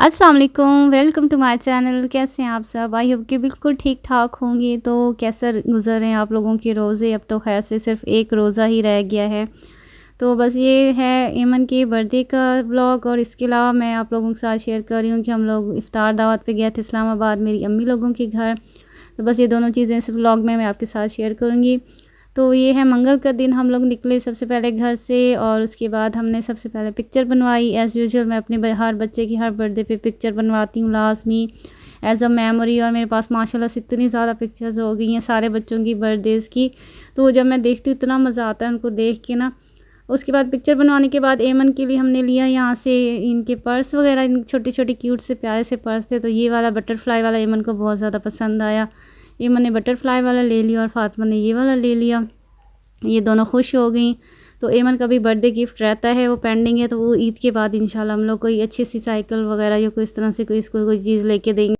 अस्सलाम वालेकुम, welcome to my channel. कैसे हैं आप सब? आई होप कि बिल्कुल ठीक ठाक होंगे। तो कैसे गुज़र रहे हैं आप लोगों के रोज़े? अब तो खैर से सिर्फ एक रोज़ा ही रह गया है। तो बस ये है ऐमन के बर्थडे का व्लॉग, और इसके अलावा मैं आप लोगों के साथ शेयर कर रही हूँ कि हम लोग इफ्तार दावत पे गए थे इस्लामाबाद, मेरी अम्मी लोगों के घर। तो बस ये दोनों चीज़ें इस व्लॉग में मैं आपके साथ शेयर करूँगी। तो ये है मंगल का दिन, हम लोग निकले सबसे पहले घर से, और उसके बाद हमने सबसे पहले पिक्चर बनवाई। एज़ यूजुअल मैं अपने हर बच्चे की हर बर्थडे पे पिक्चर बनवाती हूँ लाजमी एज़ अ मेमोरी, और मेरे पास माशाल्लाह से इतनी ज़्यादा पिक्चर्स हो गई हैं सारे बच्चों की बर्थडेज़ की। तो जब मैं देखती हूँ इतना मज़ा आता है उनको देख के ना। उसके बाद पिक्चर बनवाने के बाद ऐमन के लिए हमने लिया यहाँ से इनके पर्स वगैरह, इन छोटे छोटे क्यूट से प्यारे से पर्स थे। तो ये वाला बटरफ्लाई वाला ऐमन को बहुत ज़्यादा पसंद आया। ऐमन ने बटरफ्लाई वाला ले लिया और फ़ातिमा ने ये वाला ले लिया। ये दोनों खुश हो गई। तो ऐमन का भी बर्थडे गिफ्ट रहता है, वो पेंडिंग है, तो वो ईद के बाद इंशाल्लाह हम लोग कोई अच्छी सी साइकिल वगैरह या कोई इस तरह से कोई इसको कोई चीज़ लेके देंगे।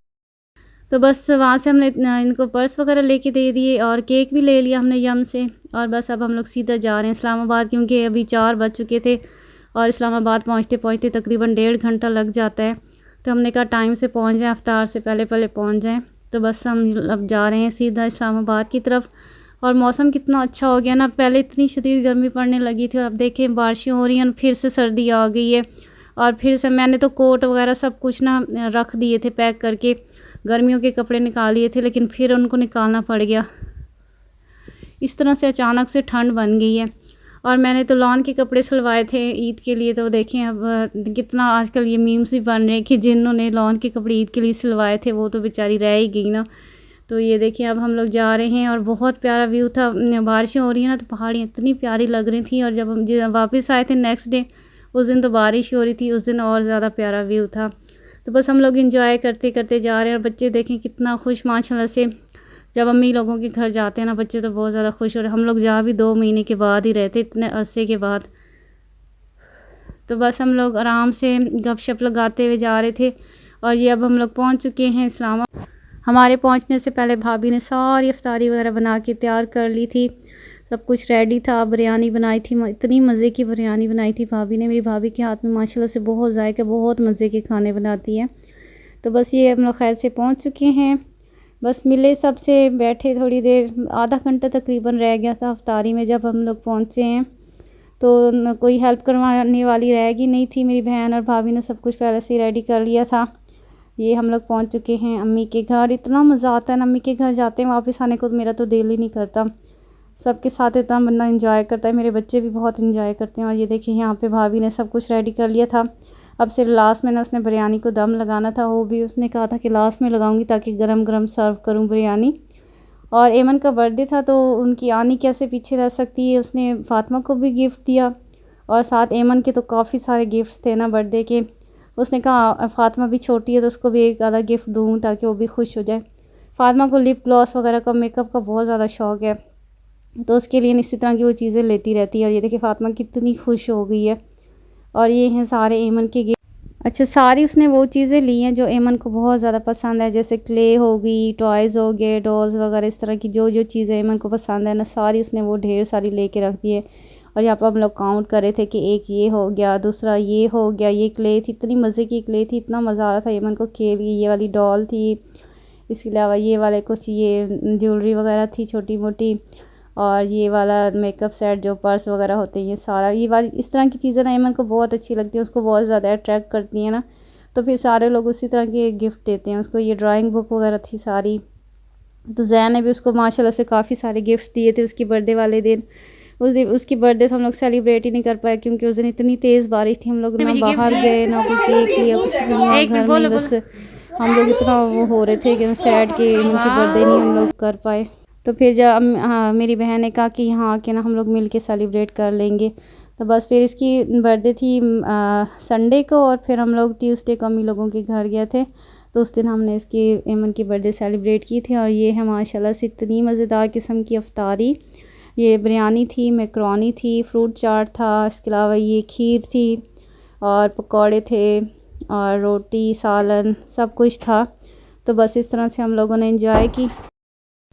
तो बस वहाँ से हमने इनको पर्स वगैरह लेके दे दिए और केक भी ले लिया हमने यम से। और बस अब हम लोग सीधा जा रहे हैं इस्लामाबाद, क्योंकि अभी 4 बज चुके थे और इस्लामाबाद पहुँचते पहुँचते तकरीबन 1.5 घंटा लग जाता है। तो हमने कहा टाइम से पहुँच जाएँ, इफ्तार से पहले पहले पहुँच जाएँ। तो बस हम अब जा रहे हैं सीधा इस्लामाबाद की तरफ। और मौसम कितना अच्छा हो गया ना, पहले इतनी शदीद गर्मी पड़ने लगी थी और अब देखें बारिशें हो रही हैं, फिर से सर्दी आ गई है। और फिर से मैंने तो कोट वगैरह सब कुछ ना रख दिए थे पैक करके, गर्मियों के कपड़े निकाल लिए थे, लेकिन फिर उनको निकालना पड़ गया। इस तरह से अचानक से ठंड बन गई है। और मैंने तो लॉन के कपड़े सिलवाए थे ईद के लिए। तो देखें अब कितना आजकल ये मीम्स भी बन रहे हैं कि जिन्होंने लॉन के कपड़े ईद के लिए सिलवाए थे वो तो बेचारी रह ही गई ना। तो ये देखिए अब हम लोग जा रहे हैं और बहुत प्यारा व्यू था। बारिशें हो रही हैं ना, तो पहाड़ियाँ इतनी प्यारी लग रही थी। और जब हम वापस आए थे नेक्स्ट डे, उस दिन तो बारिश हो रही थी, उस दिन और ज़्यादा प्यारा व्यू था। तो बस हम लोग इंजॉय करते करते जा रहे हैं। और बच्चे देखें कितना खुश माशाल्लाह से। जब अम्मी लोगों के घर जाते हैं ना बच्चे तो बहुत ज़्यादा खुश हो रहे। हम लोग जा भी 2 महीने के बाद ही रहते, इतने अरसे के बाद। तो बस हम लोग आराम से गपशप लगाते हुए जा रहे थे। और ये अब हम लोग पहुँच चुके हैं इस्लामाबाद। हमारे पहुंचने से पहले भाभी ने सारी इफ्तारी वगैरह बना के तैयार कर ली थी, सब कुछ रेडी था। बिरयानी बनाई थी, इतनी मज़े की बिरयानी बनाई थी भाभी ने। मेरी भाभी के हाथ में माशाल्लाह से बहुत जायका, बहुत मज़े के खाने बनाती है। तो बस ये हम लोग खैर से पहुंच चुके हैं। बस मिले सबसे, बैठे थोड़ी देर, आधा घंटा तकरीबन रह गया था इफ्तारी में जब हम लोग पहुँचे हैं। तो कोई हेल्प करवाने वाली रहेगी नहीं थी, मेरी बहन और भाभी ने सब कुछ पहले से ही रेडी कर लिया था। ये हम लोग पहुंच चुके हैं अम्मी के घर। इतना मज़ा आता है ना अम्मी के घर जाते हैं, वापस आने को मेरा तो दिल ही नहीं करता। सबके साथ इतना बंदा एंजॉय करता है, मेरे बच्चे भी बहुत एंजॉय करते हैं। और ये देखिए यहाँ पे भाभी ने सब कुछ रेडी कर लिया था। अब सिर्फ लास्ट में ना उसने बिरयानी को दम लगाना था, वो भी उसने कहा था कि लास्ट में लगाऊंगी ताकि गरम गरम सर्व करूँ बिरयानी। और ऐमन का बर्थडे था तो उनकी आनी कैसे पीछे रह सकती है, उसने फ़ातिमा को भी गिफ्ट दिया। और साथ ऐमन के तो काफ़ी सारे गिफ्ट्स थे ना बर्थडे के। उसने कहा फ़ातिमा भी छोटी है तो उसको भी एक आधा गिफ्ट दूँ ताकि वो भी खुश हो जाए। फ़ातिमा को लिप ग्लॉस वगैरह का, मेकअप का बहुत ज़्यादा शौक़ है, तो उसके लिए इसी तरह की वो चीज़ें लेती रहती है। और ये देखिए फ़ातिमा कितनी खुश हो गई है। और ये हैं सारे ऐमन के गिफ्ट। अच्छा, सारी उसने वो चीज़ें ली हैं जो ऐमन को बहुत ज़्यादा पसंद है, जैसे क्ले हो गई, टॉयज़ हो गए, डॉल्स वगैरह, इस तरह की जो जो चीज़ें ऐमन को पसंद है ना, सारी उसने वो ढेर सारी लेके रख दी है। और यहाँ पर हम लोग काउंट कर रहे थे कि एक ये हो गया, दूसरा ये हो गया, ये क्ले थी, इतनी मज़े की क्ले थी, इतना मज़ा आ रहा था ऐमन को खेल के। ये वाली डॉल थी, इसके अलावा ये वाले कुछ ये ज्वेलरी वगैरह थी छोटी मोटी, और ये वाला मेकअप सेट जो पर्स वगैरह होते हैं, ये सारा ये वाली इस तरह की चीज़ें ना ऐमन को बहुत अच्छी लगती हैं, उसको बहुत ज़्यादा अट्रैक्ट करती हैं ना। तो फिर सारे लोग उसी तरह के गिफ्ट देते हैं उसको। ये ड्राइंग बुक वगैरह थी सारी। तो जैन ने भी उसको माशाल्लाह से काफ़ी सारे गिफ्ट्स दिए थे उसकी बर्थडे वाले दिन। उस दिन उसकी बर्थडे हम लोग सेलिब्रेट ही नहीं कर पाए, क्योंकि उस दिन इतनी तेज़ बारिश थी। हम लोग ना बाहर गए, ना कोई केक लिया, कुछ नहीं हुआ घर में। बस हम लोग इतना वो हो रहे थे कि सैड के उनकी बर्थडे नहीं हम लोग कर पाए। तो फिर जब मेरी बहन ने कहा कि यहाँ आके ना हम लोग मिल के सेलिब्रेट कर लेंगे। तो बस फिर इसकी बर्थडे थी संडे को, और फिर हम लोग ट्यूसडे को अम्मी लोगों के घर गए थे। तो उस दिन हमने इसकी ऐमन की बर्थडे सेलिब्रेट की थी। और ये है माशाल्लाह से इतनी मज़ेदार किस्म की अफ्तारी। ये बिरयानी थी, मैकरोनी थी, फ्रूट चाट था, इसके अलावा ये खीर थी और पकौड़े थे और रोटी, सालन, सब कुछ था। तो बस इस तरह से हम लोगों ने एंजॉय की।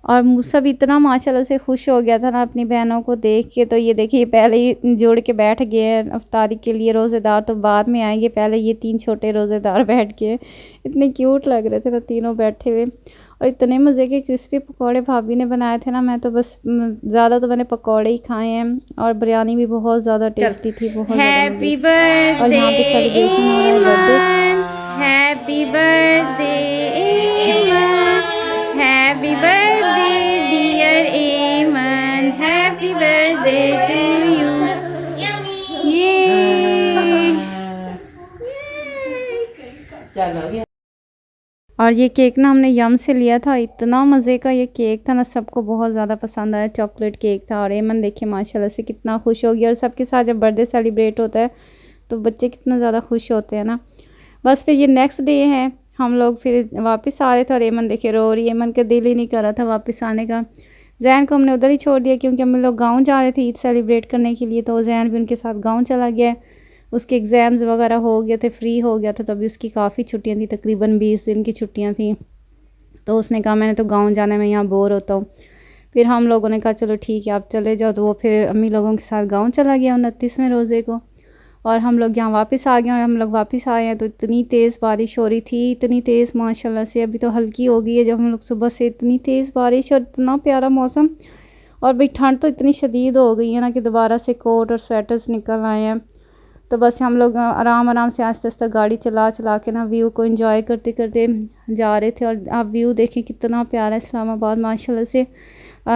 और मूसा भी इतना माशाल्लाह से खुश हो गया था ना अपनी बहनों को देख के। तो ये देखिए पहले ही जोड़ के बैठ गए हैं अफ्तारी के लिए। रोज़ेदार तो बाद में आएंगे, पहले ये 3 छोटे रोज़ेदार बैठ के। इतने क्यूट लग रहे थे ना तीनों बैठे हुए। और इतने मज़े के क्रिस्पी पकौड़े भाभी ने बनाए थे ना, मैं तो बस ज़्यादा तो मैंने पकौड़े ही खाए हैं। और बिरयानी भी बहुत ज़्यादा टेस्टी थी, बहुत हैप्पी बर्थडे और यहाँ पे सेलिब्रेशन हो रहा है birthday. Happy birthday happy birthday dear Eman, happy birthday to you. ये और ये केक ना हमने यम से लिया था, इतना मज़े का ये केक था ना, सबको बहुत ज़्यादा पसंद आया। चॉकलेट केक था और एमन देखिए माशाल्लाह से कितना खुश हो गया। और सबके साथ जब बर्थडे सेलिब्रेट होता है तो बच्चे कितना ज़्यादा खुश होते हैं ना। बस फिर ये नेक्स्ट डे है, हम लोग फिर वापस आ रहे थे और एमन देखिए रो रही है। एमन का दिल ही नहीं कर रहा था वापस आने का। जैन को हमने उधर ही छोड़ दिया क्योंकि हम लोग गाँव जा रहे थे ईद सेलिब्रेट करने के लिए। तो जैन भी उनके साथ गाँव चला गया। उसके एग्ज़ाम्स वगैरह हो गए थे, फ्री हो गया था, तभी उसकी काफ़ी छुट्टियां थी, तकरीबन 20 दिन की छुट्टियां थी। तो उसने कहा मैंने तो गांव जाना है, मैं यहाँ बोर होता हूँ। फिर हम लोगों ने कहा चलो ठीक है आप चले जाओ। तो वो फिर अम्मी लोगों के साथ गांव चला गया 29वें रोज़े को। और हम लोग यहाँ वापस आ गए। और हम लोग वापस आए हैं तो इतनी तेज़ बारिश हो रही थी, इतनी तेज़ माशाल्लाह से। अभी तो हल्की हो गई है, जब हम लोग सुबह से इतनी तेज़ बारिश और इतना प्यारा मौसम। और भाई ठंड तो इतनी शदीद हो गई है ना कि दोबारा से कोट और स्वेटर्स निकल आए हैं। तो बस हम लोग आराम आराम से आस्ते आस्ते गाड़ी चला चला के ना व्यू को एंजॉय करते करते जा रहे थे। और आप व्यू देखें कितना प्यारा है इस्लामाबाद माशाल्लाह से।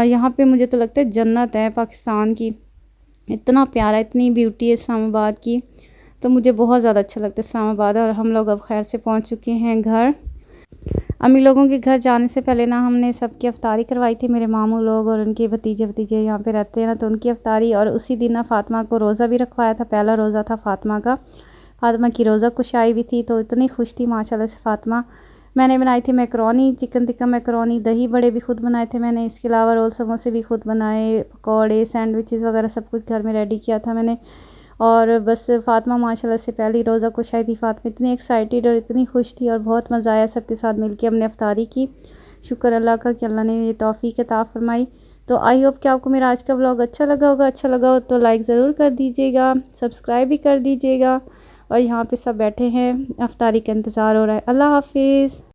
यहाँ पे मुझे तो लगता है जन्नत है पाकिस्तान की, इतना प्यारा, इतनी ब्यूटी है इस्लामाबाद की। तो मुझे बहुत ज़्यादा अच्छा लगता है इस्लामाबाद। और हम लोग अब खैर से पहुँच चुके हैं घर। अम्मी लोगों के घर जाने से पहले ना हमने सबकी अफ्तारी करवाई थी। मेरे मामू लोग और उनके भतीजे यहाँ पे रहते हैं ना, तो उनकी अफ्तारी। और उसी दिन ना फ़ातिमा को रोज़ा भी रखवाया था, पहला रोज़ा था फ़ातिमा का। फ़ातिमा की रोज़ा कुशाई भी थी, तो इतनी खुश थी माशाल्लाह से फ़ातिमा। मैंने बनाई थी मैकरोनी, चिकन टिक्का मैकरोनी, दही बड़े भी खुद बनाए थे मैंने। इसके अलावा रोल समोसे भी खुद बनाए, पकौड़े, सैंडविचेस वगैरह सब कुछ घर में रेडी किया था मैंने। और बस फ़ातिमा माशाल्लाह से पहली रोज़ा कुशाई थी। फ़ातिमा इतनी एक्साइटेड और इतनी खुश थी और बहुत मज़ा आया सबके साथ मिलके हमने अफ्तारी की। शुक्र अल्लाह का कि अल्लाह ने ये तौफ़ीक अता फ़रमाई। तो आई होप कि आपको मेरा आज का व्लॉग अच्छा लगा होगा। अच्छा लगा हो तो लाइक ज़रूर कर दीजिएगा, सब्सक्राइब भी कर दीजिएगा। और यहाँ पे सब बैठे हैं, अफ्तारी का इंतज़ार हो रहा है। अल्लाह हाफ़िज़।